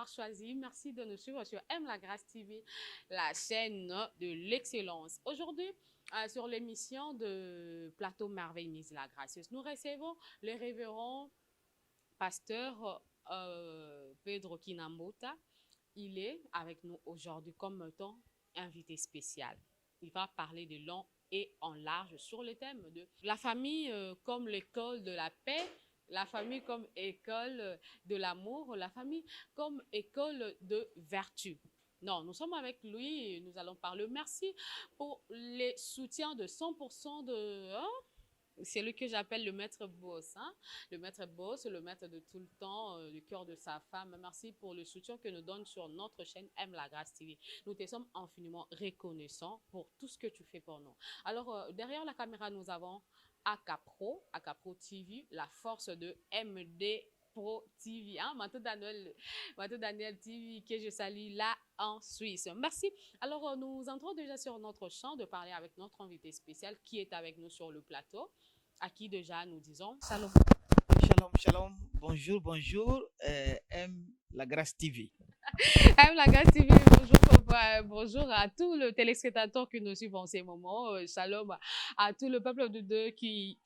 d'avoir choisi. Merci de nous suivre sur M La Grâce TV, la chaîne de l'excellence. Aujourd'hui, sur l'émission de Plateau Merveille Mise la Gracieuse, nous recevons le révérend pasteur Pedro Kinambota. Il est avec nous aujourd'hui comme étant invité spécial. Il va parler de long et en large sur le thème de la famille comme l'école de la paix, la famille comme école de l'amour, la famille comme école de vertu. Non, nous sommes avec lui, nous allons parler. Merci pour les soutiens de 100% de... hein, c'est lui que j'appelle le maître boss, hein? Le maître boss, le maître de tout le temps, le cœur de sa femme. Merci pour le soutien que nous donne sur notre chaîne M La Grâce TV. Nous te sommes infiniment reconnaissants pour tout ce que tu fais pour nous. Alors, derrière la caméra, nous avons Akapro TV, la force de MD Pro TV, hein? Matou Daniel TV, que je salue là en Suisse. Merci. Alors, nous entrons déjà sur notre champ de parler avec notre invité spécial qui est avec nous sur le plateau, à qui déjà nous disons salut. Shalom, shalom. Bonjour, bonjour. M La Grâce TV. M La Grâce TV, bonjour papa, bonjour à tous les téléspectateurs qui nous suivent en ces moments. Shalom à tout le peuple de Dieu qui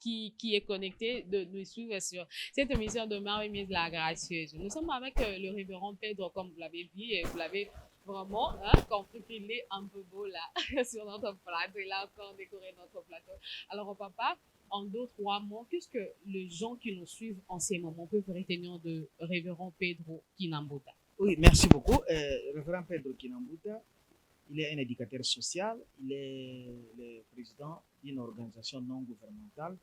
est connecté de nous suivre sur cette émission de Marie-Mise la Gracieuse. Nous sommes avec le révérend Pedro, comme vous l'avez vu, et vous l'avez vraiment compris qu'il est un peu beau là sur notre plateau. Il a encore décoré notre plateau. Alors papa, en deux, trois mots, qu'est-ce que les gens qui nous suivent en ces moments peuvent retenir de révérend Pedro Kinambota? Oui, merci beaucoup. Le révérend Pedro Kinambouta, il est un éducateur social. Il est le président d'une organisation non gouvernementale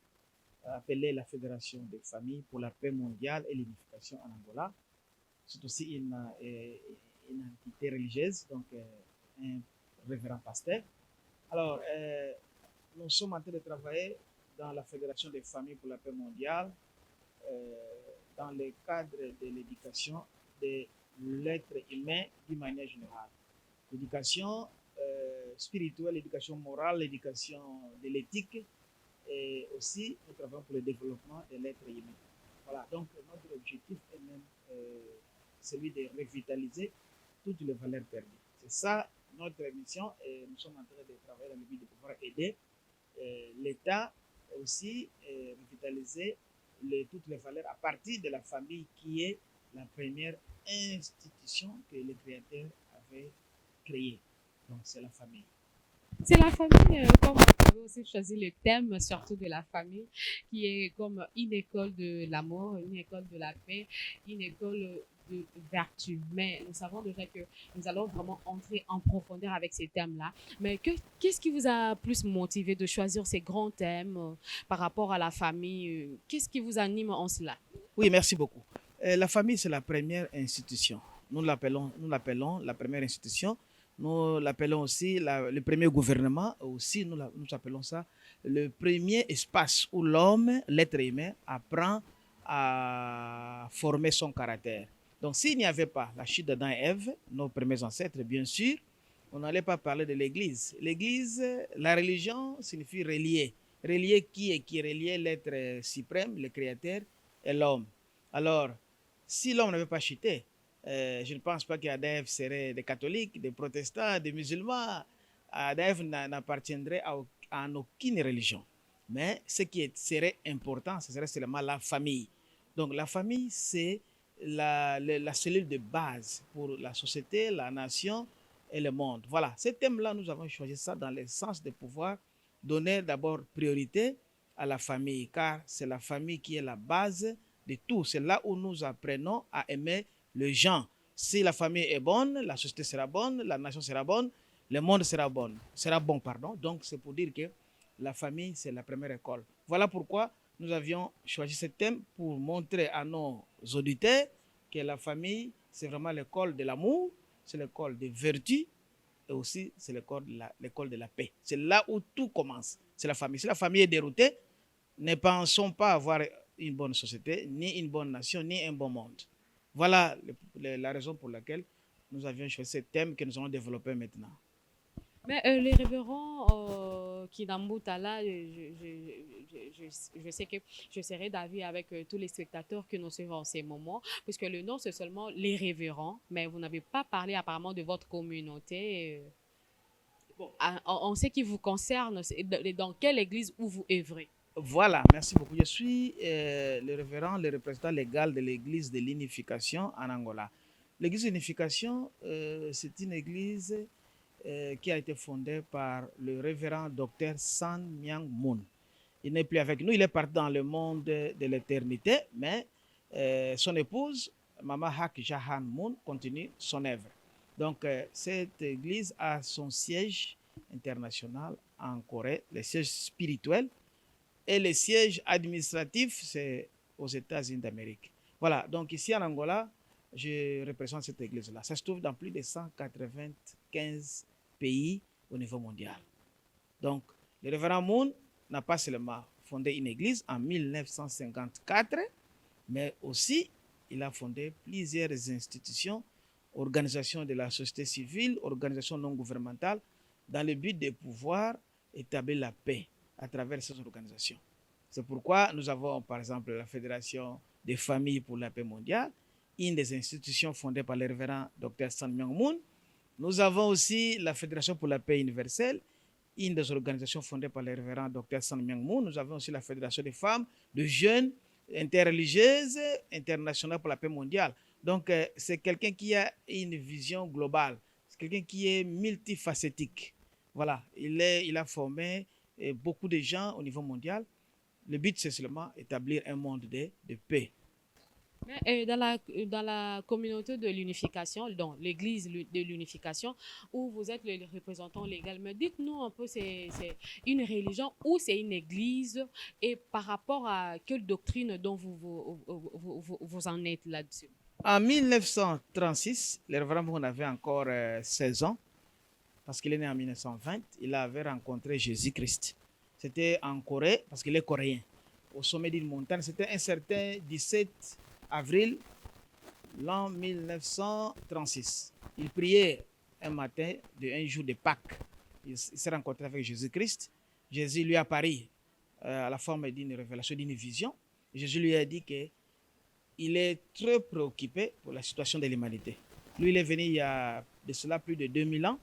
appelée la Fédération des familles pour la paix mondiale et l'unification en Angola. C'est aussi une entité religieuse, donc un révérend pasteur. Alors, nous sommes en train de travailler dans la Fédération des familles pour la paix mondiale, euh, dans le cadre de l'éducation de l'être humain d'une manière générale. L'éducation spirituelle, l'éducation morale, l'éducation de l'éthique et aussi nous travaillons pour le développement de l'être humain. Voilà, donc notre objectif est même celui de revitaliser toutes les valeurs perdues. C'est ça notre mission et nous sommes en train de travailler dans le but de pouvoir aider l'État aussi revitaliser toutes les valeurs à partir de la famille qui est la première institution que le Créateur avait créée. Donc c'est la famille. C'est la famille, comme vous avez aussi choisi le thème, surtout de la famille, qui est comme une école de l'amour, une école de la paix, une école de vertu. Mais nous savons déjà que nous allons vraiment entrer en profondeur avec ces thèmes-là. Mais qu'est-ce qui vous a plus motivé de choisir ces grands thèmes par rapport à la famille? Qu'est-ce qui vous anime en cela? Oui, merci beaucoup. La famille, c'est la première institution. Nous l'appelons la première institution. Nous l'appelons aussi le premier gouvernement. Aussi, nous appelons ça le premier espace où l'homme, l'être humain, apprend à former son caractère. Donc, s'il n'y avait pas la chute d'Adam et Ève, nos premiers ancêtres, bien sûr, on n'allait pas parler de l'Église. L'Église, la religion signifie relier. Relier qui est qui? Relier l'être suprême, le Créateur, et l'homme. Alors, si l'homme n'avait pas chuté, je ne pense pas qu'Adam et Ève seraient des catholiques, des protestants, des musulmans. Adam et Ève n'appartiendrait à aucune religion. Mais ce qui serait important, ce serait seulement la famille. Donc la famille, c'est la cellule de base pour la société, la nation et le monde. Voilà, ce thème-là, nous avons choisi ça dans le sens de pouvoir donner d'abord priorité à la famille, car c'est la famille qui est la base de tout. C'est là où nous apprenons à aimer les gens. Si la famille est bonne, la société sera bonne, la nation sera bonne, le monde sera bon, pardon. Donc c'est pour dire que la famille, c'est la première école. Voilà pourquoi nous avions choisi ce thème pour montrer à nos auditeurs que la famille, c'est vraiment l'école de l'amour, c'est l'école des vertus et aussi c'est l'école de la paix. C'est là où tout commence. C'est la famille. Si la famille est déroutée, ne pensons pas avoir une bonne société, ni une bonne nation, ni un bon monde. Voilà la raison pour laquelle nous avions choisi ce thème que nous allons développer maintenant. Mais les révérends Kinambutala, je sais que je serai d'avis avec tous les spectateurs que nous suivons en ces moments, puisque le nom, c'est seulement les révérends, mais vous n'avez pas parlé apparemment de votre communauté. Bon, en ce qui vous concerne, dans quelle église où vous œuvrez? Voilà, merci beaucoup. Je suis le révérend, le représentant légal de l'Église de l'Unification en Angola. L'Église de l'Unification, c'est une église qui a été fondée par le révérend docteur San Myang Moon. Il n'est plus avec nous, il est parti dans le monde de l'éternité, mais son épouse, Mama Hak Jahan Moon, continue son œuvre. Donc, cette église a son siège international en Corée, le siège spirituel, et le siège administratif, c'est aux États-Unis d'Amérique. Voilà, donc ici en Angola, je représente cette église-là. Ça se trouve dans plus de 195 pays au niveau mondial. Donc, le révérend Moon n'a pas seulement fondé une église en 1954, mais aussi il a fondé plusieurs institutions, organisations de la société civile, organisations non gouvernementales, dans le but de pouvoir établir la paix à travers ces organisations. C'est pourquoi nous avons par exemple la Fédération des familles pour la paix mondiale, une des institutions fondées par le révérend Dr San Myung Moon. Nous avons aussi la Fédération pour la paix universelle, une des organisations fondées par le révérend Dr San Myung Moon. Nous avons aussi la Fédération des femmes, de jeunes, interreligieuses, internationales pour la paix mondiale. Donc, c'est quelqu'un qui a une vision globale. C'est quelqu'un qui est multifacétique. Voilà, il a formé beaucoup de gens au niveau mondial. Le but, c'est seulement établir un monde de paix. Mais dans la communauté de l'unification, dans l'église de l'unification, où vous êtes le représentant légal, mais dites-nous un peu, c'est une religion ou c'est une église et par rapport à quelle doctrine dont vous en êtes là-dessus? En 1936, le révérend Moon avait encore 16 ans, parce qu'il est né en 1920. Il avait rencontré Jésus-Christ. C'était en Corée, parce qu'il est coréen, au sommet d'une montagne. C'était un certain 17 avril, l'an 1936. Il priait un matin, un jour de Pâques. Il s'est rencontré avec Jésus-Christ. Jésus lui apparut à la forme d'une révélation, d'une vision. Jésus lui a dit qu'il est très préoccupé pour la situation de l'humanité. Lui, il est venu il y a de cela plus de 2000 ans.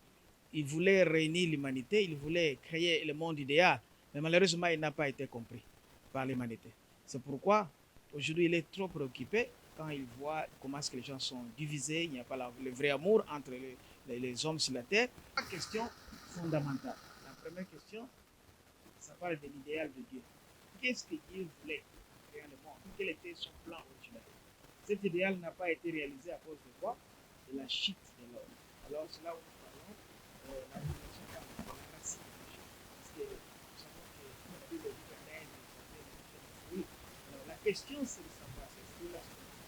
Il voulait réunir l'humanité, il voulait créer le monde idéal. Mais malheureusement, il n'a pas été compris par l'humanité. C'est pourquoi aujourd'hui, il est trop préoccupé quand il voit comment est-ce que les gens sont divisés. Il n'y a pas le vrai amour entre les hommes sur la terre. Une question fondamentale. La première question, ça parle de l'idéal de Dieu. Qu'est-ce que Dieu voulait créer le monde? Quel était son plan original? Cet idéal n'a pas été réalisé à cause de quoi? De la chute de l'homme. Alors, c'est là où nous parlons la révélation par la racine de Dieu. Parce que nous savons que la Bible dit que l'Inde est oui. Alors, la question, c'est de savoir est-ce que la science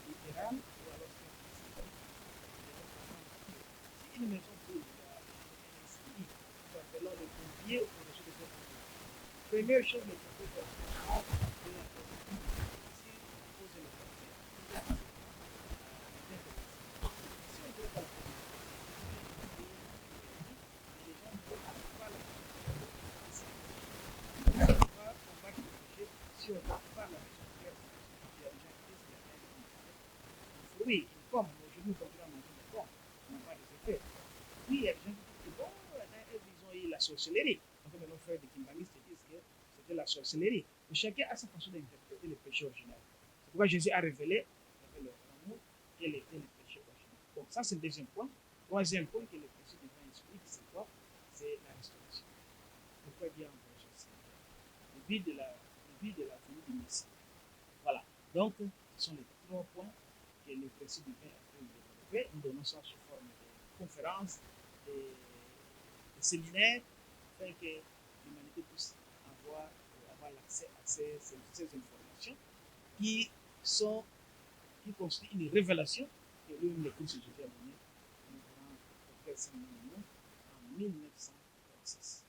littérale ou alors scientifique. Si une maison brûle, il y a un incendie, nous appelons les pompiers ou les choses de ce genre. Première chose, les pompiers doivent faire de la positive. Si on pose le pompier, oui, une pomme, aujourd'hui, quand tu vas manger une pomme, on n'a pas de effet. Oui, il y a des gens qui disent que bon, ils ont eu la sorcellerie. Enfin, nos frères de Kimbangistes disent que c'était la sorcellerie. Mais chacun a sa façon d'interpréter le péché original. C'est pourquoi Jésus a révélé, avec leur amour, quel était le péché original. Donc, ça, c'est le deuxième point. Troisième point, que le péché divin explique, c'est quoi? C'est la restauration. Pourquoi dire en péché? Le but de la venue du Messie. Voilà. Donc, ce sont les trois points que le principe divin a fait développer. Nous donnons ça sous forme de conférences, de séminaires, afin que l'humanité puisse avoir l'accès à ces informations qui constituent une révélation que lui-même le Christ Jésus a donnée au grand docteur Saint-Manon en 1936.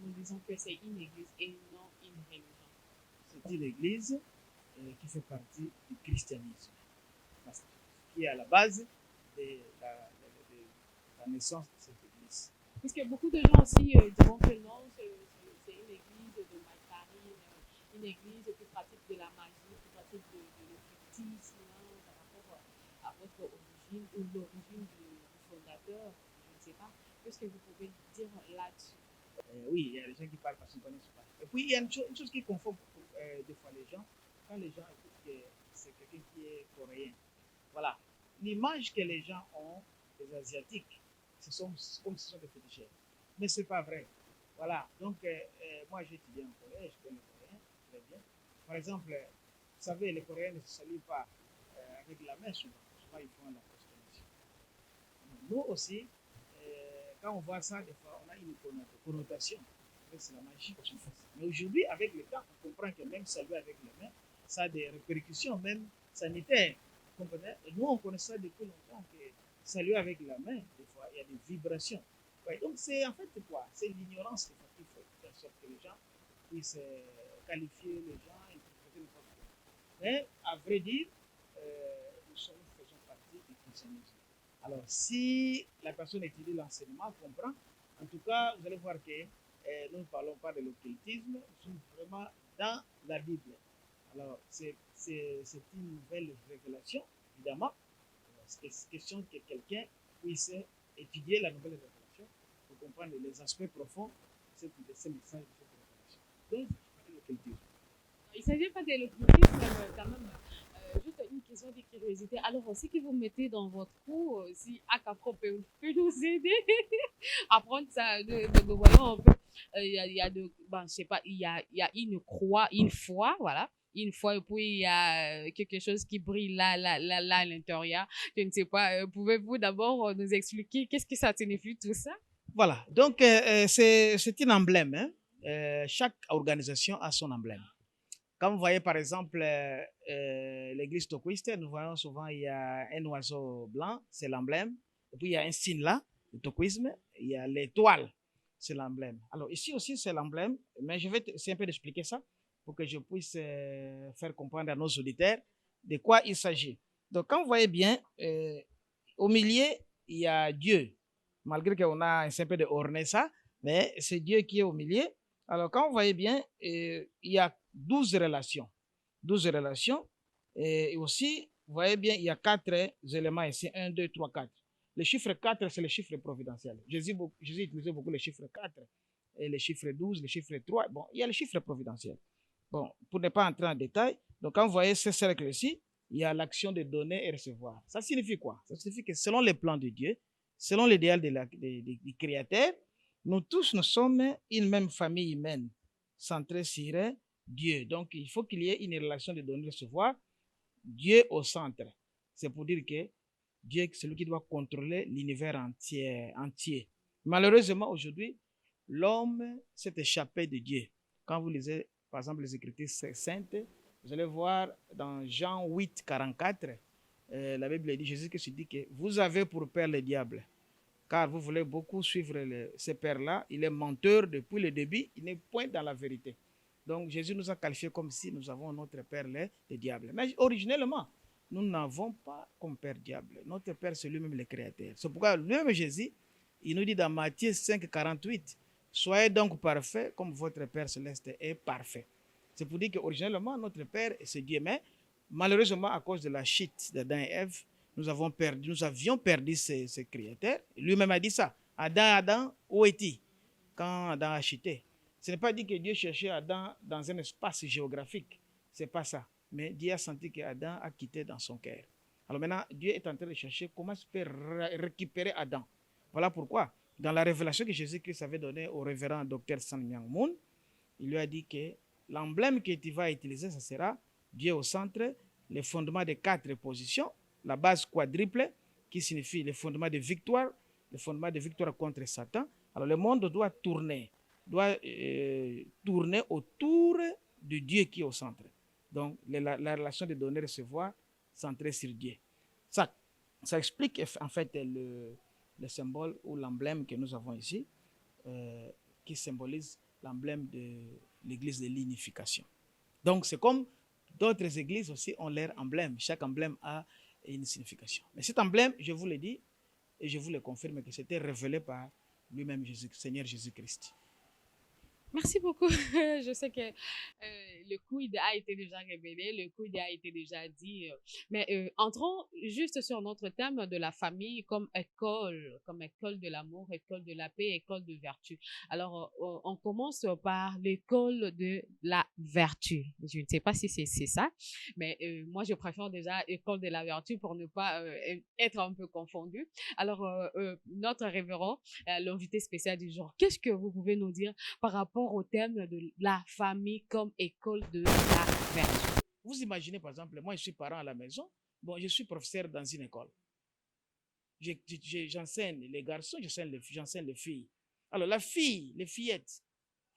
Nous disons que c'est une église et non une religion. C'est une église qui fait partie du christianisme, qui est à la base de la naissance de cette église. Puisque beaucoup de gens aussi diront que non, c'est une église de margarine, une église qui pratique de la magie, qui pratique de l'occultisme par rapport à votre origine ou l'origine du fondateur, je ne sais pas. Qu'est-ce que vous pouvez dire là-dessus? Oui, il y a des gens qui parlent parce qu'ils ne connaissent pas. Et puis, il y a une chose qui confond des fois les gens. Quand les gens écoutent que c'est quelqu'un qui est coréen, voilà. L'image que les gens ont des Asiatiques, ce sont comme ce sont des féticheurs. Mais ce n'est pas vrai. Voilà. Donc, moi, j'ai étudié en Corée, je connais le coréen, très bien. Par exemple, vous savez, les Coréens ne se saluent pas avec la main souvent. Souvent, ils font la prosternation. Nous aussi, quand on voit ça, des fois, on a une connotation. C'est la magie qu'on fait. Mais aujourd'hui, avec le temps, on comprend que même saluer avec les mains, ça a des répercussions, même sanitaires. Vous comprenez? Et nous, on connaît ça depuis longtemps, que saluer avec la main, des fois, il y a des vibrations. Ouais, donc, c'est en fait quoi? C'est l'ignorance des fois qu'il faut faire en sorte que les gens puissent qualifier les gens et interpréter n'importe quoi. Mais, à vrai dire, nous faisons partie du christianisme. Alors, si la personne étudie l'enseignement, comprend, en tout cas, vous allez voir que nous ne parlons pas de l'occultisme, nous sommes vraiment dans la Bible. Alors, c'est une nouvelle révélation, évidemment. C'est question que quelqu'un puisse étudier la nouvelle révélation pour comprendre les aspects profonds de ce message, de cette révélation. Donc, je parle de l'occultisme. Il ne s'agit pas de l'occultisme, quand même. Juste une question de curiosité. Alors, ce que vous mettez dans votre cours, si Akafro peut nous aider à prendre ça, de voyons un peu. Il y a de, ben, je sais pas, il y a une croix, une foi, voilà. Une fois, et puis il y a quelque chose qui brille là à l'intérieur. Je ne sais pas, pouvez-vous d'abord nous expliquer qu'est-ce que ça signifie tout ça? Voilà, donc c'est un emblème. Hein? Chaque organisation a son emblème. Quand vous voyez par exemple l'église toquiste, nous voyons souvent il y a un oiseau blanc, c'est l'emblème. Et puis il y a un signe là, le toquisme, il y a l'étoile, c'est l'emblème. Alors ici aussi c'est l'emblème, mais je vais essayer un peu d'expliquer ça pour que je puisse faire comprendre à nos auditeurs de quoi il s'agit. Donc quand vous voyez bien, au milieu, il y a Dieu, malgré qu'on a un peu de orner ça, mais c'est Dieu qui est au milieu. Alors quand vous voyez bien, il y a 12 relations. 12 relations. Et aussi, vous voyez bien, il y a 4 éléments ici. 1, 2, 3, 4. Le chiffre 4, c'est le chiffre providentiel. Jésus utilisait beaucoup le chiffre 4 et le chiffre 12, le chiffre 3. Bon, il y a le chiffre providentiel. Bon, pour ne pas entrer en détail, donc quand vous voyez ce cercle-ci, il y a l'action de donner et recevoir. Ça signifie quoi? Ça signifie que selon les plans de Dieu, selon l'idéal du Créateur, nous tous, nous sommes une même famille humaine, centrée sur Dieu. Donc, il faut qu'il y ait une relation de donner-recevoir, Dieu au centre. C'est pour dire que Dieu est celui qui doit contrôler l'univers entier. Malheureusement, aujourd'hui, l'homme s'est échappé de Dieu. Quand vous lisez, par exemple, les Écritures saintes, vous allez voir dans Jean 8, 44, la Bible dit, Jésus-Christ dit que vous avez pour père le diable, car vous voulez beaucoup suivre ce père-là. Il est menteur depuis le début, il n'est point dans la vérité. Donc Jésus nous a qualifiés comme si nous avons notre père le diable. Mais originellement, nous n'avons pas comme père diable. Notre père, c'est lui-même le créateur. C'est pourquoi lui-même Jésus, il nous dit dans Matthieu 5, 48, soyez donc parfaits comme votre Père céleste est parfait. C'est pour dire qu'originellement, notre Père, c'est Dieu. Mais malheureusement, à cause de la chute d'Adam et Ève, nous avions perdu ce créateur. Lui-même a dit ça. Adam, où es-tu quand Adam a chuté? Ce n'est pas dit que Dieu cherchait Adam dans un espace géographique. Ce n'est pas ça. Mais Dieu a senti qu'Adam a quitté dans son cœur. Alors maintenant, Dieu est en train de chercher comment se peut récupérer Adam. Voilà pourquoi, dans la révélation que Jésus-Christ avait donnée au révérend Dr. Sun Myung Moon, il lui a dit que l'emblème que tu vas utiliser, ce sera Dieu au centre, les fondements de 4 positions, la base quadruple, qui signifie le fondement de victoire, le fondement de victoire contre Satan. Alors le monde doit tourner autour de Dieu qui est au centre. Donc la relation de donner-recevoir centrée sur Dieu. Ça explique en fait le symbole ou l'emblème que nous avons ici, qui symbolise l'emblème de l'église de l'unification. Donc c'est comme d'autres églises aussi ont leur emblème. Chaque emblème a une signification. Mais cet emblème, je vous l'ai dit, et je vous le confirme que c'était révélé par lui-même, Seigneur Jésus-Christ. Merci beaucoup. Je sais que le quid a été déjà révélé, le quid a été déjà dit. Mais entrons juste sur notre thème de la famille comme école de l'amour, école de la paix, école de vertu. Alors, on commence par l'école de la vertu. Je ne sais pas si c'est ça, mais moi, je préfère déjà école de la vertu pour ne pas être un peu confondu. Alors, notre révérend, l'invité spécial du jour, qu'est-ce que vous pouvez nous dire par rapport au thème de la famille comme école de la vertu? Vous imaginez, par exemple, moi, je suis parent à la maison. Bon, je suis professeur dans une école. J'enseigne les garçons, j'enseigne les filles. Alors, les fillettes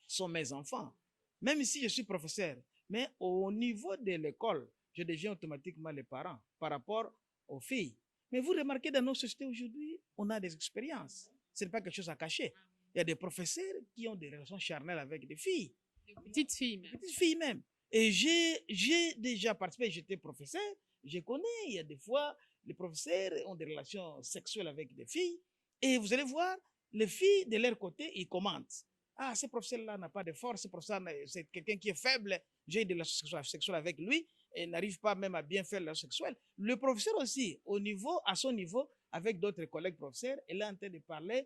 sont mes enfants. Même si je suis professeur, mais au niveau de l'école, je deviens automatiquement les parents par rapport aux filles. Mais vous remarquez, dans nos sociétés aujourd'hui, on a des expériences. Ce n'est pas quelque chose à cacher. Il y a des professeurs qui ont des relations charnelles avec des filles. Des petites filles même. Des petites filles même. Et j'ai déjà participé, j'étais professeur, je connais, il y a des fois, les professeurs ont des relations sexuelles avec des filles. Et vous allez voir, les filles, de leur côté, ils commentent. Ah, ce professeur-là n'a pas de force, ce professeur, c'est quelqu'un qui est faible, j'ai de la sexuelle avec lui et n'arrive pas même à bien faire la sexuelle. Le professeur aussi, à son niveau, avec d'autres collègues professeurs, elle est en train de parler.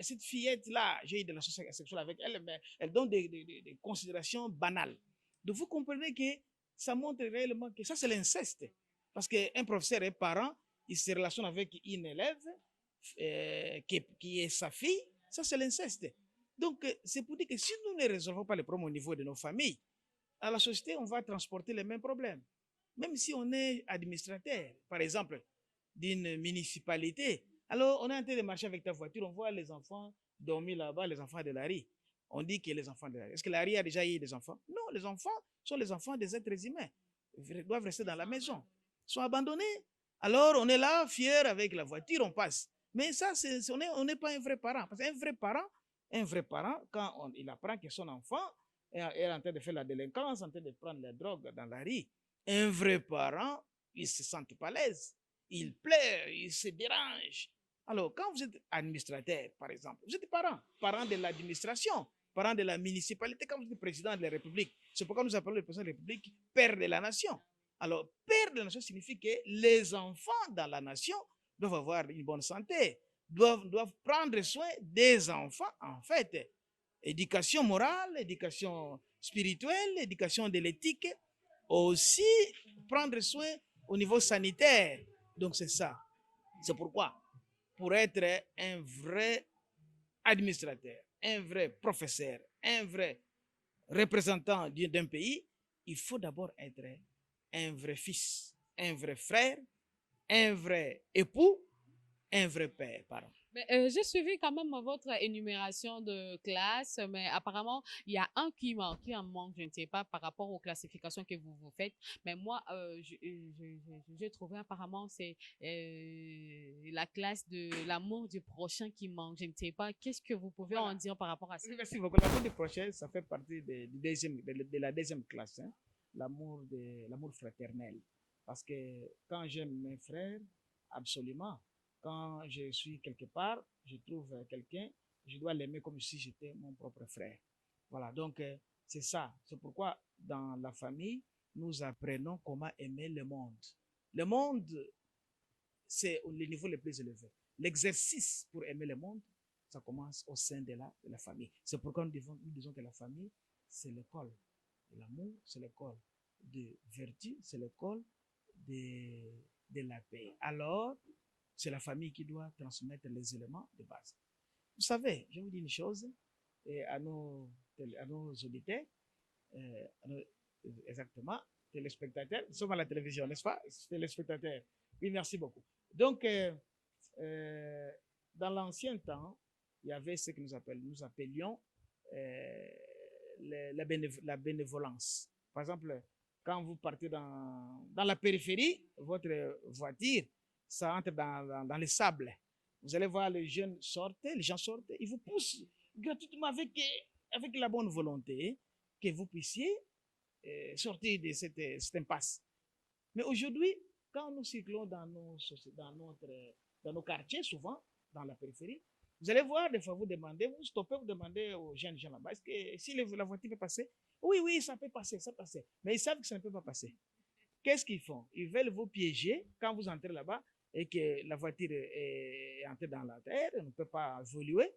Cette fillette-là, j'ai eu de la sexuelle avec elle, mais elle donne des considérations banales. Donc vous comprenez que ça montre réellement que ça, c'est l'inceste. Parce qu'un professeur est parent, il se relationne avec une élève qui est sa fille, ça, c'est l'inceste. Donc, c'est pour dire que si nous ne résolvons pas les problèmes au niveau de nos familles, à la société, on va transporter les mêmes problèmes. Même si on est administrateur, par exemple, d'une municipalité, alors on est en train de marcher avec ta voiture, on voit les enfants dormir là-bas, les enfants de la rue. On dit que les enfants de la rue. Est-ce que la rue a déjà eu des enfants? Non, les enfants sont les enfants des êtres humains. Ils doivent rester dans la maison. Ils sont abandonnés. Alors on est là, fiers avec la voiture, on passe. Mais ça, on n'est pas un vrai parent. Parce qu'un vrai parent, quand il apprend que son enfant est en train de faire la délinquance, en train de prendre la drogue dans la rue, un vrai parent, il ne se sent pas à l'aise. Il pleure, il se dérange. Alors, quand vous êtes administrateur, par exemple, vous êtes parent de l'administration, parent de la municipalité, quand vous êtes président de la République. C'est pourquoi nous appelons le président de la République père de la nation. Alors, père de la nation signifie que les enfants dans la nation doivent avoir une bonne santé, doivent prendre soin des enfants, en fait. Éducation morale, éducation spirituelle, éducation de l'éthique, aussi prendre soin au niveau sanitaire. Donc, c'est ça. C'est pourquoi, pour être un vrai administrateur, un vrai professeur, un vrai représentant d'un pays, il faut d'abord être un vrai fils, un vrai frère, un vrai époux, un vrai père, pardon. Mais, j'ai suivi quand même votre énumération de classes, mais apparemment, il y a un qui en manque, je ne sais pas, par rapport aux classifications que vous faites. Mais moi, j'ai trouvé apparemment, c'est la classe de l'amour du prochain qui manque. Je ne sais pas, qu'est-ce que vous pouvez en dire par rapport à ça? Merci beaucoup. L'amour du prochain, ça fait partie de la deuxième classe, hein? L'amour fraternel. Parce que quand j'aime mes frères, absolument, quand je suis quelque part, je trouve quelqu'un, je dois l'aimer comme si j'étais mon propre frère. Voilà, donc c'est ça. C'est pourquoi dans la famille, nous apprenons comment aimer le monde. Le monde, c'est le niveau le plus élevé. L'exercice pour aimer le monde, ça commence au sein de la famille. C'est pourquoi nous disons que la famille, c'est l'école de l'amour, c'est l'école de vertu, c'est l'école de la paix. Alors, c'est la famille qui doit transmettre les éléments de base. Vous savez, je vous dis une chose à nos auditeurs, exactement, téléspectateurs, nous sommes à la télévision, n'est-ce pas? Téléspectateurs. Oui, merci beaucoup. Donc, euh, dans l'ancien temps, il y avait ce que nous appelions la bénévolence. Par exemple, quand vous partez dans la périphérie, votre voiture, ça entre dans les sables. Vous allez voir les gens sortent, ils vous poussent gratuitement avec la bonne volonté que vous puissiez sortir de cette impasse. Mais aujourd'hui, quand nous cyclons dans nos quartiers, souvent, dans la périphérie, Vous allez voir, des fois, vous demandez, vous stoppez, vous demandez aux jeunes gens là-bas, est-ce que si la voiture peut passer? Oui, oui, ça peut passer, ça peut passer. Mais ils savent que ça ne peut pas passer. Qu'est-ce qu'ils font? Ils veulent vous piéger quand vous entrez là-bas et que la voiture est entrée dans la terre, elle ne peut pas évoluer.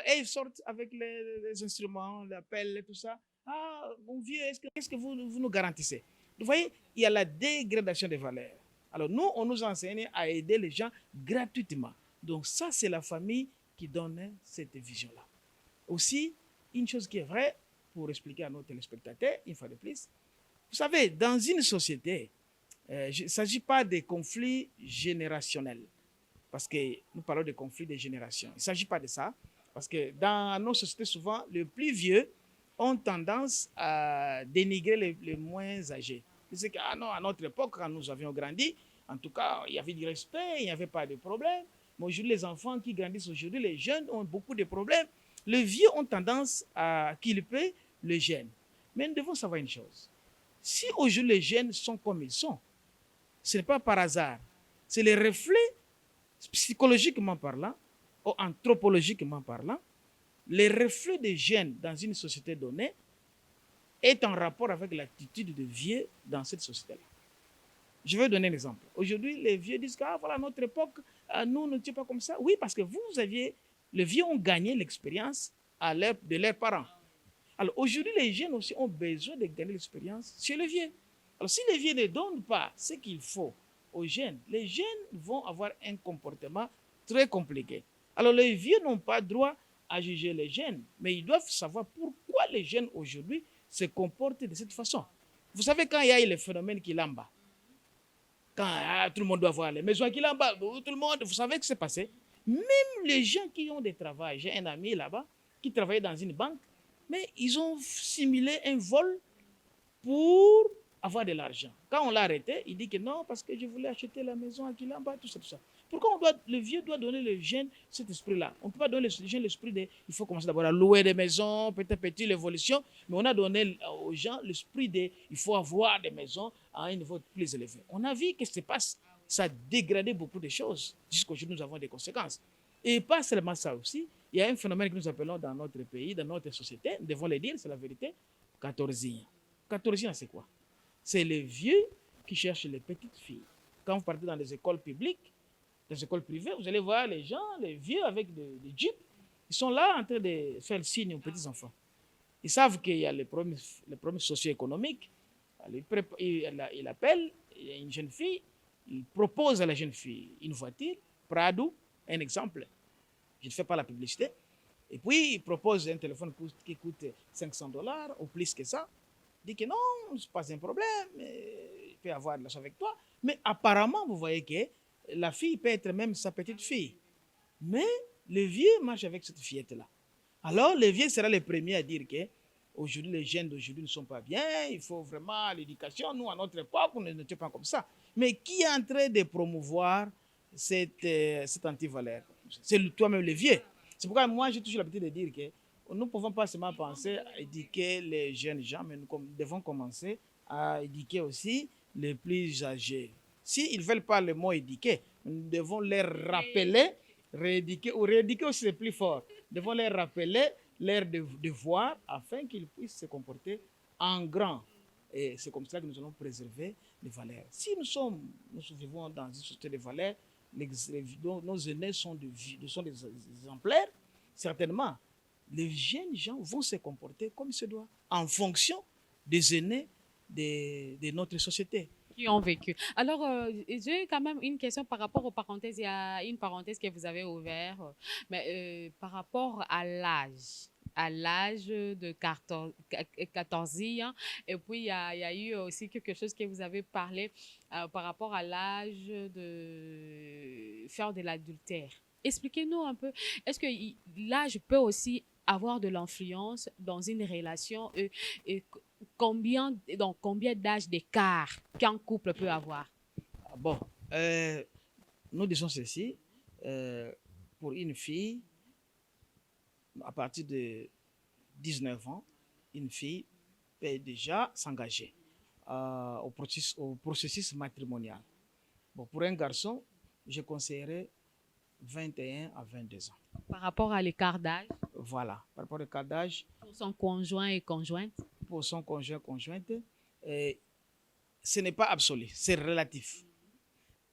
Et ils sortent avec les instruments, la pelle et tout ça. Ah, mon vieux, qu'est-ce que vous nous garantissez? Vous voyez, il y a la dégradation des valeurs. Alors nous, on nous enseigne à aider les gens gratuitement. Donc ça, c'est la famille qui donne cette vision-là. Aussi, une chose qui est vraie, pour expliquer à nos téléspectateurs, une fois de plus, vous savez, dans une société, il ne s'agit pas de conflits générationnels, parce que nous parlons de conflits de génération. Il ne s'agit pas de ça, parce que dans nos sociétés, souvent, les plus vieux ont tendance à dénigrer les moins âgés. C'est qu'à notre époque, quand nous avions grandi, en tout cas, il y avait du respect, il n'y avait pas de problème. Mais aujourd'hui, les enfants qui grandissent aujourd'hui, les jeunes ont beaucoup de problèmes. Les vieux ont tendance à culper les jeunes. Mais nous devons savoir une chose. Si aujourd'hui les jeunes sont comme ils sont, ce n'est pas par hasard. C'est le reflet, psychologiquement parlant, ou anthropologiquement parlant, le reflet des jeunes dans une société donnée est en rapport avec l'attitude des vieux dans cette société-là. Je vais donner un exemple. Aujourd'hui, les vieux disent que voilà, notre époque, nous ne sommes pas comme ça. Oui, parce que les vieux ont gagné l'expérience de leurs parents. Alors aujourd'hui, les jeunes aussi ont besoin de gagner l'expérience chez les vieux. Alors si les vieux ne donnent pas ce qu'il faut aux jeunes, les jeunes vont avoir un comportement très compliqué. Alors les vieux n'ont pas droit à juger les jeunes, mais ils doivent savoir pourquoi les jeunes aujourd'hui se comportent de cette façon. Vous savez, quand il y a le phénomène Kilamba, quand tout le monde doit voir les maisons Kilamba, tout le monde, vous savez ce qui s'est passé? Même les gens qui ont des travails, j'ai un ami là-bas qui travaillait dans une banque, mais ils ont simulé un vol pour avoir de l'argent. Quand on l'a arrêté, il dit que non, parce que je voulais acheter la maison à Kilamba, tout ça, tout ça. Pourquoi le vieux doit donner les jeunes cet esprit-là? On ne peut pas donner aux jeunes l'esprit de, il faut commencer d'abord à louer des maisons, petit à petit l'évolution, mais on a donné aux gens l'esprit de, il faut avoir des maisons à un niveau plus élevé. On a vu que ce qui se passe, ça a dégradé beaucoup de choses. Jusqu'aujourd'hui, nous avons des conséquences. Et pas seulement ça aussi, il y a un phénomène que nous appelons dans notre pays, dans notre société, nous devons le dire, c'est la vérité, 14 ans. 14 ans, c'est quoi? C'est les vieux qui cherchent les petites filles. Quand vous partez dans les écoles publiques, les écoles privées, vous allez voir les gens, les vieux avec des jeeps, ils sont là en train de faire le signe aux petits-enfants. Ils savent qu'il y a les problèmes socio-économiques. Il appelle une jeune fille, il propose à la jeune fille une voiture, Prado, un exemple. Je ne fais pas la publicité. Et puis, il propose un téléphone qui coûte $500 ou plus que ça. Il dit que non, ce n'est pas un problème, il peut avoir de l'argent avec toi. Mais apparemment, vous voyez que la fille peut être même sa petite fille. Mais le vieux marche avec cette fillette-là. Alors, le vieux sera le premier à dire que aujourd'hui, les jeunes d'aujourd'hui ne sont pas bien, il faut vraiment l'éducation. Nous, à notre époque, on n'était pas comme ça. Mais qui est en train de promouvoir cette antivaleur? C'est toi-même le vieux. C'est pourquoi moi, j'ai toujours l'habitude de dire que nous ne pouvons pas seulement penser à éduquer les jeunes gens, mais nous devons commencer à éduquer aussi les plus âgés. S'ils ne veulent pas le mot éduquer, nous devons leur rappeler, rééduquer, ou rééduquer aussi c'est plus fort. Nous devons leur rappeler leur devoir afin qu'ils puissent se comporter en grand. Et c'est comme ça que nous allons préserver les valeurs. Si nous vivons dans une société de valeurs, nos aînés sont des exemplaires, certainement, les jeunes gens vont se comporter comme il se doit, en fonction des aînés de notre société. Qui ont vécu. Alors, j'ai quand même une question par rapport aux parenthèses. Il y a une parenthèse que vous avez ouverte, mais par rapport à l'âge de 14 ans. Et puis, il y a eu aussi quelque chose que vous avez parlé par rapport à l'âge de faire de l'adultère. Expliquez-nous un peu, est-ce que l'âge peut aussi avoir de l'influence dans une relation et combien d'âge d'écart qu'un couple peut avoir? Bon, nous disons ceci, pour une fille, à partir de 19 ans, une fille peut déjà s'engager au processus matrimonial. Bon, pour un garçon, je conseillerais 21 à 22 ans. Par rapport à l'écart d'âge? Voilà, par rapport au écart d'âge. Pour son conjoint et conjointe? Pour son conjoint, conjointe, ce n'est pas absolu, c'est relatif.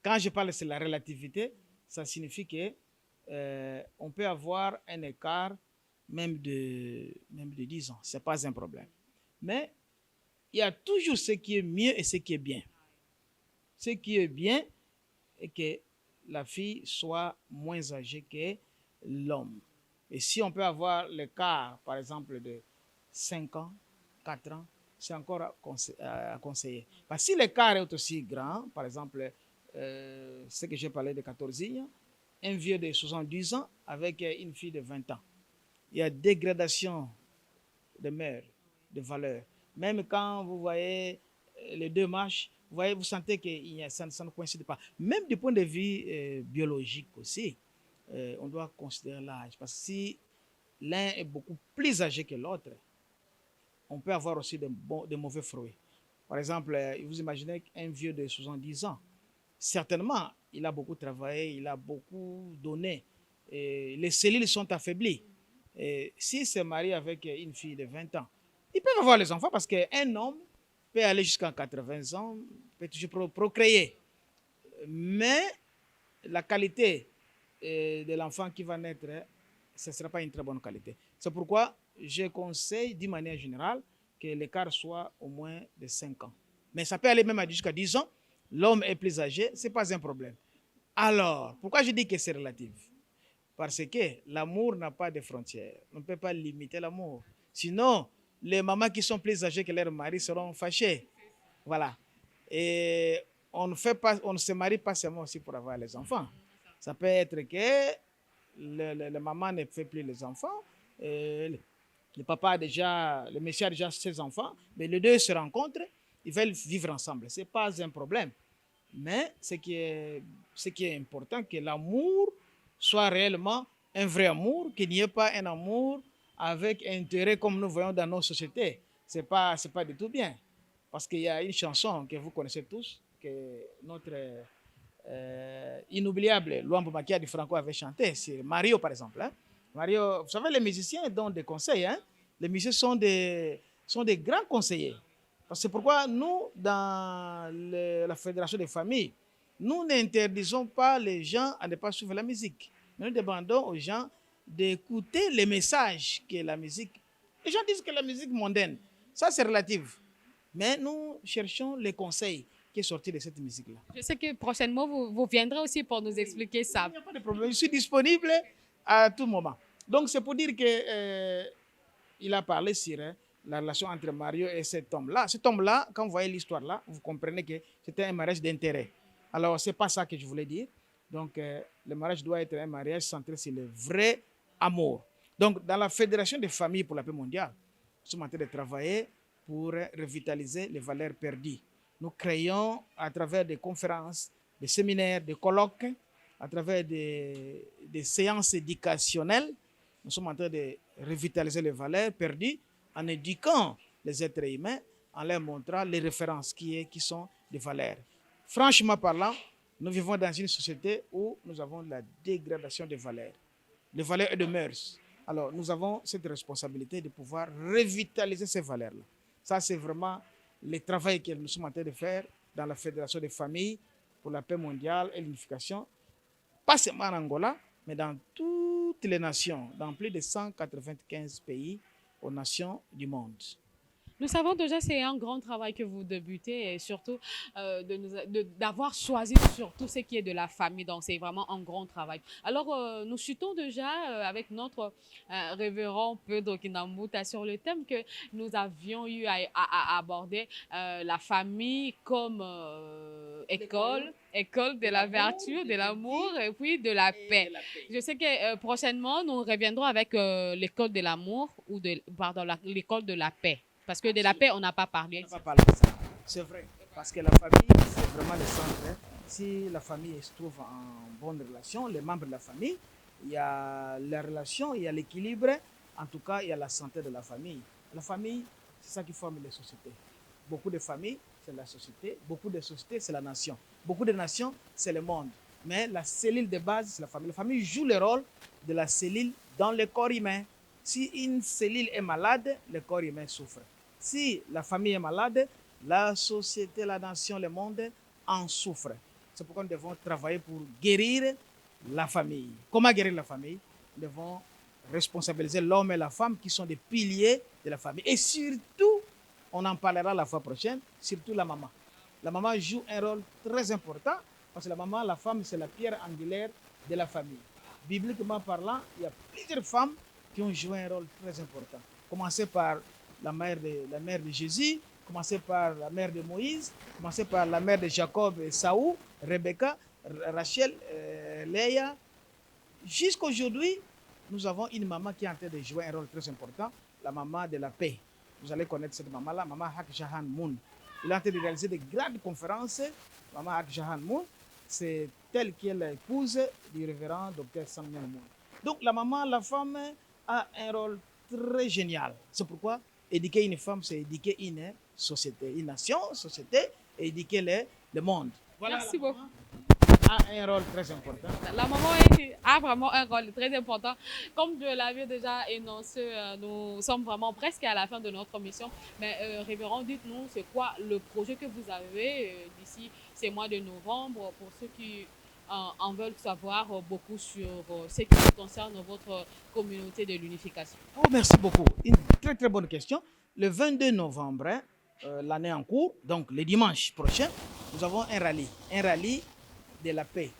Quand je parle de la relativité, ça signifie que on peut avoir un écart même de 10 ans. Ce n'est pas un problème. Mais il y a toujours ce qui est mieux et ce qui est bien. Ce qui est bien est que la fille soit moins âgée que l'homme. Et si on peut avoir l'écart, par exemple, de 5 ans, 4 ans, c'est encore à conseiller. Parce que si l'écart est aussi grand, par exemple, ce que j'ai parlé de 14 ans, un vieux de 70 ans avec une fille de 20 ans. Il y a dégradation de mœurs, de valeurs. Même quand vous voyez les deux marchent, vous sentez que ça ne coïncide pas. Même du point de vue biologique aussi, on doit considérer l'âge. Parce que si l'un est beaucoup plus âgé que l'autre, on peut avoir aussi de mauvais fruits. Par exemple, vous imaginez qu'un vieux de 70 ans, certainement, il a beaucoup travaillé, il a beaucoup donné. Et les cellules sont affaiblies. Et s'il se marie avec une fille de 20 ans, ils peuvent avoir les enfants parce qu'un homme peut aller jusqu'à 80 ans, peut toujours procréer. Mais la qualité de l'enfant qui va naître, ce ne sera pas une très bonne qualité. C'est pourquoi je conseille d'une manière générale que l'écart soit au moins de 5 ans. Mais ça peut aller même jusqu'à 10 ans. L'homme est plus âgé, ce n'est pas un problème. Alors, pourquoi je dis que c'est relatif? Parce que l'amour n'a pas de frontières. On ne peut pas limiter l'amour. Sinon, les mamans qui sont plus âgées que leurs maris seront fâchées. Voilà. Et on ne se marie pas seulement aussi pour avoir les enfants. Ça peut être que le maman ne fait plus les enfants. Le papa a déjà, le monsieur a déjà ses enfants, mais les deux se rencontrent, ils veulent vivre ensemble. Ce n'est pas un problème. Mais ce qui est important, que l'amour soit réellement un vrai amour, qu'il n'y ait pas un amour avec intérêt comme nous voyons dans nos sociétés. Ce n'est pas du tout bien. Parce qu'il y a une chanson que vous connaissez tous, que notre inoubliable Luambo Makia du Franco avait chanté, c'est Mario par exemple. Hein? Mario, vous savez, les musiciens donnent des conseils. Hein? Les musiciens sont des grands conseillers. C'est pourquoi nous, dans la Fédération des familles, nous n'interdisons pas les gens à ne pas suivre la musique. Nous demandons aux gens d'écouter les messages que la musique... Les gens disent que la musique mondaine, ça c'est relatif. Mais nous cherchons les conseils qui sont sortis de cette musique-là. Je sais que prochainement, vous viendrez aussi pour nous expliquer ça. Il n'y a pas de problème. Je suis disponible à tout moment. Donc c'est pour dire qu'il a parlé sur la relation entre Mario et cet homme-là. Cet homme-là, quand vous voyez l'histoire-là, vous comprenez que c'était un mariage d'intérêt. Alors, ce n'est pas ça que je voulais dire. Donc, le mariage doit être un mariage centré sur le vrai amour. Donc, dans la Fédération des familles pour la paix mondiale, nous sommes en train de travailler pour revitaliser les valeurs perdues. Nous créons à travers des conférences, des séminaires, des colloques, à travers des séances éducationnelles, nous sommes en train de revitaliser les valeurs perdues en éduquant les êtres humains, en leur montrant les références qui sont des valeurs. Franchement parlant, nous vivons dans une société où nous avons la dégradation des valeurs et de mœurs. Alors, nous avons cette responsabilité de pouvoir revitaliser ces valeurs-là. Ça, c'est vraiment le travail que nous sommes en train de faire dans la Fédération des familles pour la paix mondiale et l'unification, pas seulement en Angola, mais dans toutes les nations, dans plus de 195 pays aux nations du monde. Nous savons déjà que c'est un grand travail que vous débutez et surtout d'avoir choisi surtout ce qui est de la famille. Donc, c'est vraiment un grand travail. Alors, nous chutons déjà avec notre révérend Pedro Kinambuta sur le thème que nous avions eu à aborder, la famille comme école de la vertu, de l'amour et puis de la paix. Je sais que prochainement, nous reviendrons avec l'école de l'amour ou l'école de la paix. Parce que de la paix, on n'a pas parlé. On n'a pas parlé de ça. C'est vrai. Parce que la famille, c'est vraiment le centre. Si la famille se trouve en bonne relation, les membres de la famille, il y a la relation, il y a l'équilibre. En tout cas, il y a la santé de la famille. La famille, c'est ça qui forme les sociétés. Beaucoup de familles, c'est la société. Beaucoup de sociétés, c'est la nation. Beaucoup de nations, c'est le monde. Mais la cellule de base, c'est la famille. La famille joue le rôle de la cellule dans le corps humain. Si une cellule est malade, le corps humain souffre. Si la famille est malade, la société, la nation, le monde en souffre. C'est pourquoi nous devons travailler pour guérir la famille. Comment guérir la famille? Nous devons responsabiliser l'homme et la femme qui sont des piliers de la famille. Et surtout, on en parlera la fois prochaine, surtout la maman. La maman joue un rôle très important parce que la maman, la femme, c'est la pierre angulaire de la famille. Bibliquement parlant, il y a plusieurs femmes qui ont joué un rôle très important. Commencez par la mère de Jésus, commencez par la mère de Moïse, commencez par la mère de Jacob et Saül, Rebecca, Rachel, Léa. Jusqu'à aujourd'hui, nous avons une maman qui est en train de jouer un rôle très important, la maman de la paix. Vous allez connaître cette maman-là, maman Hak Jahan Moon. Elle est en train de réaliser de grandes conférences. Maman Hak Jahan Moon, c'est elle qui est l'épouse du révérend Dr Samuel Moon. Donc la maman, la femme a un rôle très génial. C'est pourquoi éduquer une femme, c'est éduquer une société, une nation, société, et éduquer le monde. Voilà. Merci beaucoup. A un rôle très important. La maman a vraiment un rôle très important. Comme je l'avais déjà énoncé, nous sommes vraiment presque à la fin de notre mission. Mais révérend, dites-nous, c'est quoi le projet que vous avez d'ici ces mois de novembre pour ceux qui en veulent savoir beaucoup sur ce qui concerne votre communauté de l'unification? Oh, merci beaucoup. Une très très bonne question. Le 22 novembre, l'année en cours, donc le dimanche prochain, nous avons un rallye de la paix,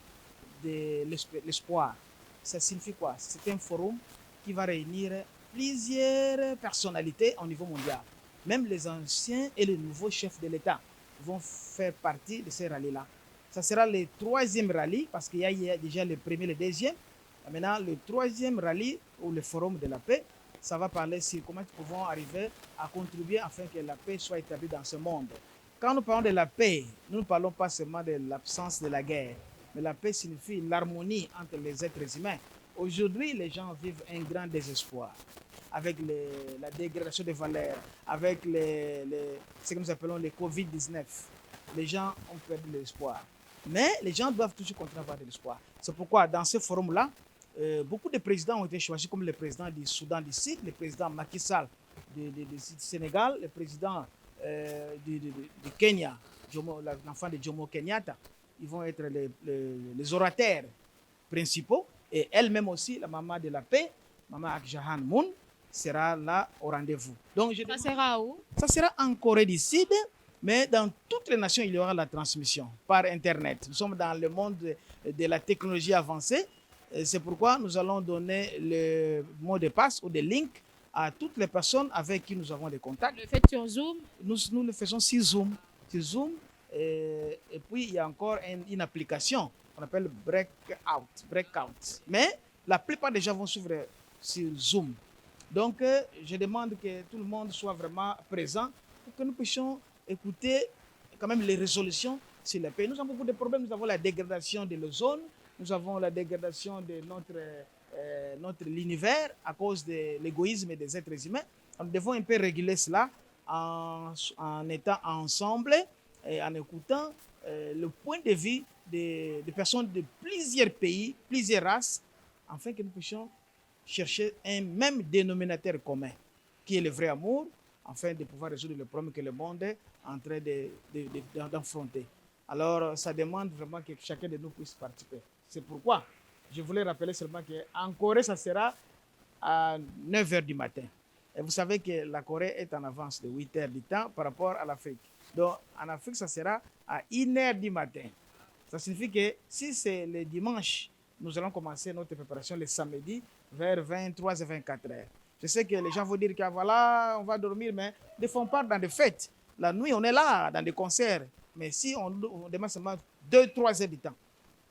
de l'espoir. Ça signifie quoi? C'est un forum qui va réunir plusieurs personnalités au niveau mondial. Même les anciens et les nouveaux chefs de l'État vont faire partie de ces rallyes-là. Ça sera le troisième rallye parce qu'il y a déjà le premier, le deuxième. Maintenant, le troisième rallye ou le forum de la paix, ça va parler sur comment nous pouvons arriver à contribuer afin que la paix soit établie dans ce monde. Quand nous parlons de la paix, nous ne parlons pas seulement de l'absence de la guerre, mais la paix signifie l'harmonie entre les êtres humains. Aujourd'hui, les gens vivent un grand désespoir avec la dégradation des valeurs, avec ce que nous appelons les Covid-19. Les gens ont perdu l'espoir. Mais les gens doivent toujours continuer à avoir de l'espoir. C'est pourquoi dans ce forum-là, beaucoup de présidents ont été choisis, comme le président du Soudan du Sud, le président Macky Sall du Sénégal, le président du Kenya, l'enfant de Jomo Kenyatta. Ils vont être les orateurs principaux. Et elle-même aussi, la maman de la paix, maman Akjahan Moon, sera là au rendez-vous. Donc, ça sera où? Ça sera en Corée du Sud, mais dans toutes les nations, il y aura la transmission par Internet. Nous sommes dans le monde de la technologie avancée. C'est pourquoi nous allons donner le mot de passe ou des links à toutes les personnes avec qui nous avons des contacts. Le faites sur Zoom? Nous le faisons sur Zoom. Et puis, il y a encore une application qu'on appelle Breakout. Mais la plupart des gens vont suivre sur Zoom. Donc, je demande que tout le monde soit vraiment présent pour que nous puissions écouter quand même les résolutions sur la paix. Nous avons beaucoup de problèmes. Nous avons la dégradation de l'ozone. Nous avons la dégradation de notre l'univers à cause de l'égoïsme des êtres humains. Nous devons un peu réguler cela en étant ensemble et en écoutant le point de vue des personnes de plusieurs pays, plusieurs races, afin que nous puissions chercher un même dénominateur commun, qui est le vrai amour, afin de pouvoir résoudre le problème que le monde est en train d'affronter. Alors, ça demande vraiment que chacun de nous puisse participer. C'est pourquoi je voulais rappeler seulement qu'en Corée, ça sera à 9 h du matin. Et vous savez que la Corée est en avance de 8 h du temps par rapport à l'Afrique. Donc, en Afrique, ça sera à 1 h du matin. Ça signifie que si c'est le dimanche, nous allons commencer notre préparation le samedi vers 23 et 24 h. Je sais que les gens vont dire que voilà, on va dormir, mais ne font pas dans des fêtes. La nuit, on est là, dans des concerts. Mais si on demande seulement 2-3 heures du temps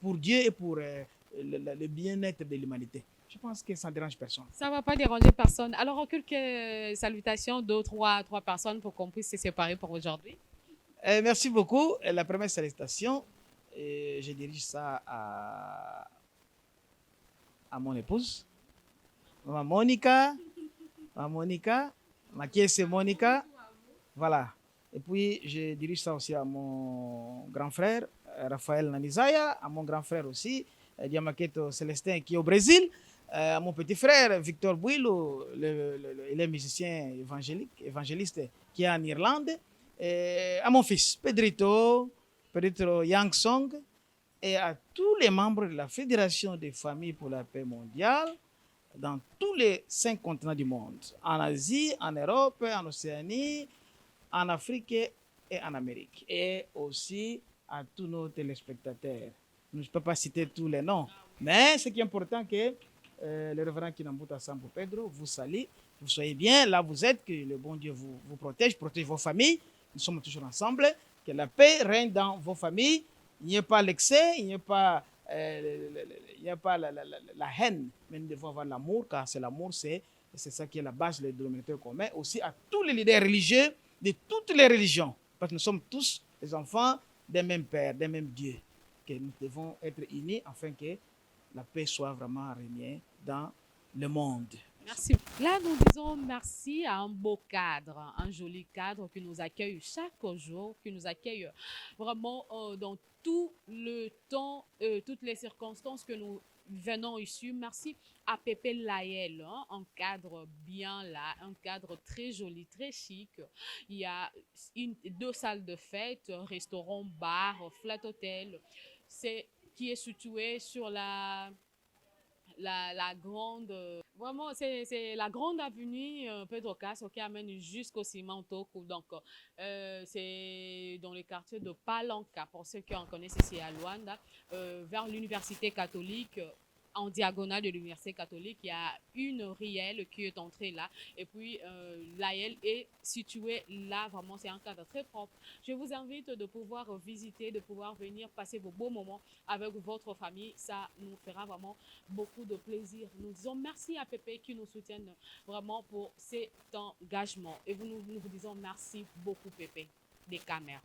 pour Dieu et pour le bien-être de l'humanité, je pense que ça ne dérange personne. Ça ne va pas déranger personne. Alors, quelques salutations, 2-3 personnes pour qu'on puisse se séparer pour aujourd'hui. Merci beaucoup. La première salutation, je dirige ça à mon épouse, ma Monica, ma qui c'est Monica. Voilà. Et puis, je dirige ça aussi à mon grand frère, Raphaël Nanizaya, à mon grand frère aussi, Diamaketo Célestin qui est au Brésil, à mon petit frère Victor Bouilo, il est musicien évangéliste qui est en Irlande, et à mon fils Pedrito Yangsong, et à tous les membres de la Fédération des familles pour la paix mondiale dans tous les 5 continents du monde, en Asie, en Europe, en Océanie, en Afrique et en Amérique, et aussi à tous nos téléspectateurs. Je ne peux pas citer tous les noms, mais ce qui est important, que le révérend Kinambuta Sampo Pedro vous salue, vous soyez bien là vous êtes, que le bon Dieu vous protège vos familles, nous sommes toujours ensemble, que la paix règne dans vos familles, il n'y a pas l'excès, il n'y a pas, la haine, mais nous devons avoir l'amour, car c'est l'amour, c'est ça qui est la base, le dénominateur commun, aussi à tous les leaders religieux de toutes les religions, parce que nous sommes tous les enfants d'un même Père, d'un même Dieu, que nous devons être unis afin que la paix soit vraiment régnée dans le monde. Merci. Là, nous disons merci à un beau cadre, un joli cadre qui nous accueille chaque jour, qui nous accueille vraiment dans tout le temps, toutes les circonstances que nous venons ici. Merci à Pépé Layel, hein, un cadre bien là, un cadre très joli, très chic. Il y a 2 salles de fête, restaurant, bar, flat hotel. C'est qui est situé sur la grande, vraiment, c'est la grande avenue Pedro Castro qui amène jusqu'au Cimento. Donc, c'est dans le quartier de Palanca, pour ceux qui en connaissent ici à Luanda, vers l'université catholique. En diagonale de l'université catholique, il y a une rielle qui est entrée là. Et puis, la rielle est située là. Vraiment, c'est un cadre très propre. Je vous invite de pouvoir visiter, de pouvoir venir passer vos beaux moments avec votre famille. Ça nous fera vraiment beaucoup de plaisir. Nous disons merci à Pépé qui nous soutiennent vraiment pour cet engagement. Et nous vous disons merci beaucoup, Pépé, des caméras.